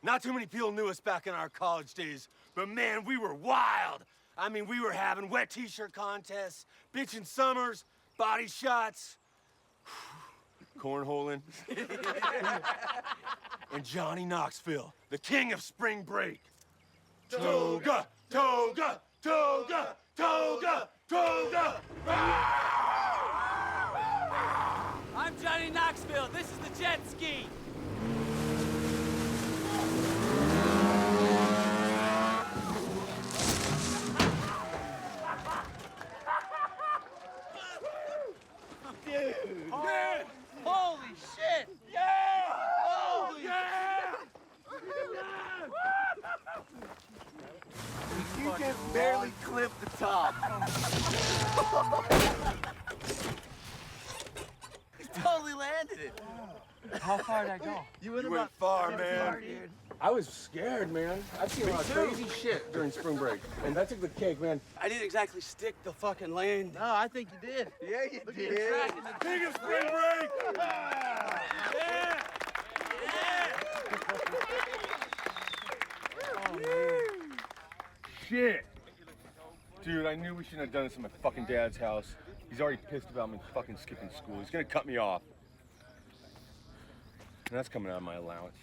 Not too many people knew us back in our college days, but man, we were wild. I mean, we were having wet t-shirt contests, bitchin' summers, body shots, cornholing, and Johnny Knoxville, the king of spring break. Toga, toga, toga, toga, toga. I'm Johnny Knoxville. This is the jet ski. Dude. Yeah. Holy shit. Yeah! Holy Yeah! You just barely clipped the top. He totally landed it. How far did I go? You went You about went far, 50 man. yards, dude. I was scared, man. I've seen a lot of crazy shit during spring break, and that took the cake, man. I didn't exactly stick the fucking land. No, I think you did. Yeah, you did. King of spring break! Yeah! Shit. Dude, I knew we shouldn't have done this at my fucking dad's house. He's already pissed about me fucking skipping school. He's gonna cut me off. And that's coming out of my allowance.